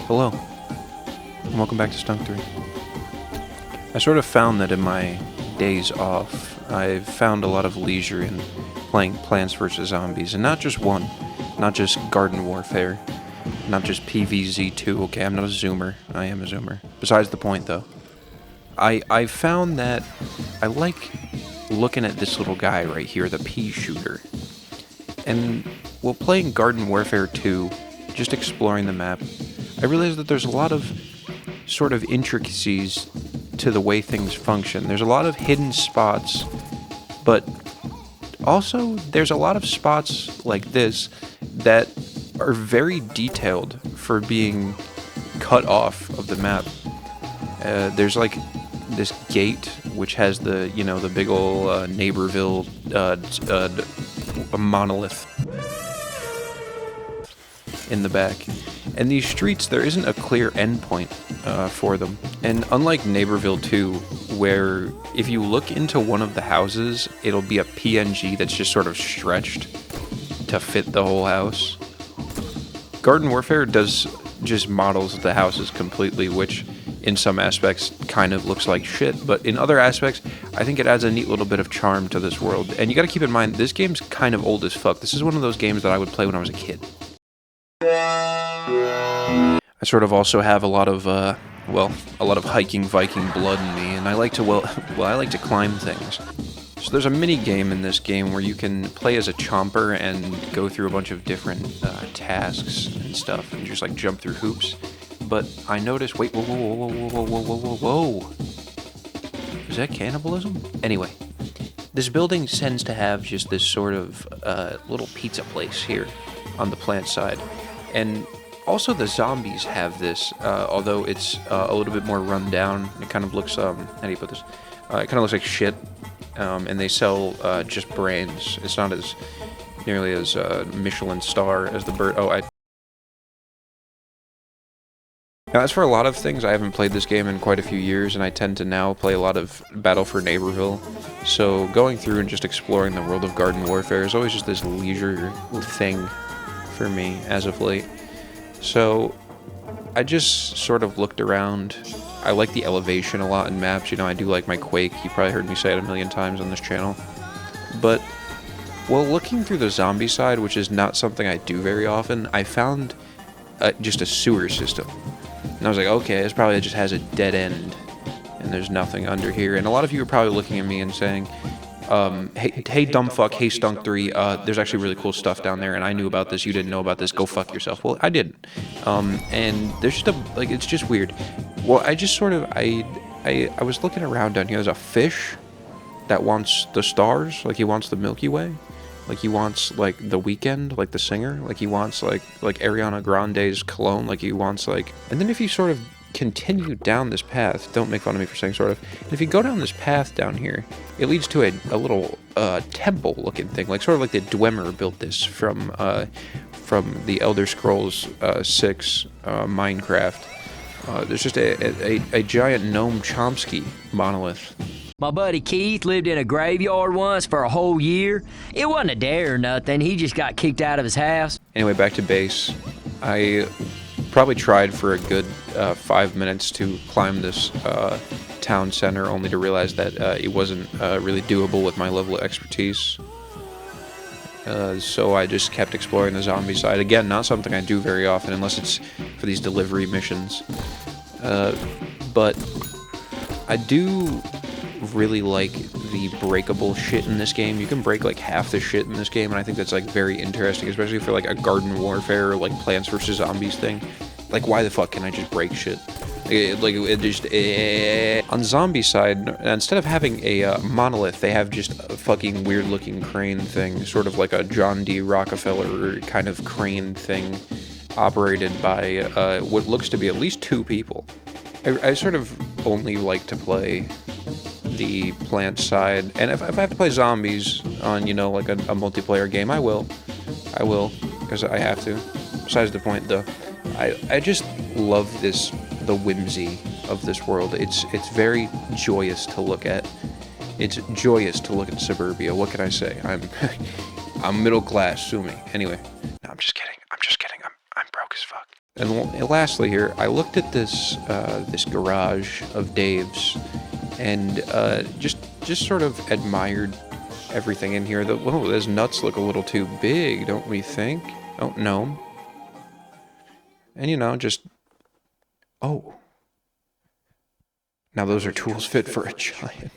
Hello, and welcome back to Stunk 3. I sort of found that in my days off, I've found a lot of leisure in playing Plants vs. Zombies, and not just one, not just Garden Warfare, not just PvZ2, okay, I'm not a zoomer, I am a zoomer. Besides the point, though. I found that I like looking at this little guy right here, the pea shooter. And while playing Garden Warfare 2, just exploring the map, I realized that there's a lot of sort of intricacies to the way things function. There's a lot of hidden spots, but also there's a lot of spots like this that are very detailed for being cut off of the map. There's like this gate which has the, you know, the big ol' Neighborville monolith in the back. And these streets, there isn't a clear endpoint for them. And unlike Neighborville 2, where if you look into one of the houses, it'll be a PNG that's just sort of stretched to fit the whole house. Garden Warfare does just models the houses completely, which in some aspects kind of looks like shit, but in other aspects, I think it adds a neat little bit of charm to this world. And you gotta keep in mind, this game's kind of old as fuck. This is one of those games that I would play when I was a kid. I sort of also have a lot of, a lot of hiking Viking blood in me, and I like to, I like to climb things. So there's a mini game in this game where you can play as a chomper and go through a bunch of different tasks and stuff, and just like jump through hoops. But I noticed, wait, whoa. Is that cannibalism? Anyway, this building tends to have just this sort of little pizza place here on the plant side. And also the zombies have this, although it's a little bit more run down. It kind of looks, how do you put this? It kind of looks like shit, and they sell just brains. It's not as nearly as Michelin star as the bird. Now, as for a lot of things, I haven't played this game in quite a few years, and I tend to now play a lot of Battle for Neighborville. So going through and just exploring the world of Garden Warfare is always just this leisure thing for me as of late. So I just sort of looked around. I like the elevation a lot in maps. You know, I do like my Quake. You probably heard me say it a million times on this channel. But while looking through the zombie side, which is not something I do very often, I found just a sewer system. And I was like, okay, this probably just has a dead end, and there's nothing under here. And a lot of you are probably looking at me and saying, hey dumb fuck, hey Stunk 3, there's actually really cool stuff down there, and I knew about this, you didn't know about this, go fuck yourself. Well, I didn't. And there's just it's just weird. Well, I just sort of, I was looking around down here. There's a fish that wants the stars, like he wants the Milky Way. Like he wants, like, The Weeknd, like the singer. Like he wants, like Ariana Grande's cologne. Like he wants, like... And then if you sort of continue down this path... Don't make fun of me for saying sort of. And if you go down this path down here, it leads to a little temple-looking thing. Like, sort of like the Dwemer built this from the Elder Scrolls 6 Minecraft. There's just a giant Noam Chomsky monolith. My buddy Keith lived in a graveyard once for a whole year. It wasn't a dare or nothing, he just got kicked out of his house. Anyway, back to base. I probably tried for a good 5 minutes to climb this town center, only to realize that it wasn't really doable with my level of expertise. So I just kept exploring the zombie side. Again, not something I do very often, unless it's for these delivery missions. But I do really like the breakable shit in this game. You can break like half the shit in this game, and I think that's like very interesting, especially for like a Garden Warfare or like Plants vs. Zombies thing. Like, why the fuck can I just break shit? On zombie side, instead of having a monolith, they have just a fucking weird looking crane thing, sort of like a John D. Rockefeller kind of crane thing, operated by what looks to be at least 2 people. I sort of only like to play the plant side, and if I have to play zombies on, you know, like a multiplayer game, I will, because I have to. Besides the point, though, I just love the whimsy of this world. It's very joyous to look at. It's joyous to look at suburbia. What can I say? I'm middle class, sue me. Anyway, no, I'm just kidding. I'm broke as fuck. And lastly here, I looked at this this garage of Dave's, and just sort of admired everything in here. Whoa, those nuts look a little too big, don't we think? Oh no. And you know, just oh. Now those are tools fit for a giant.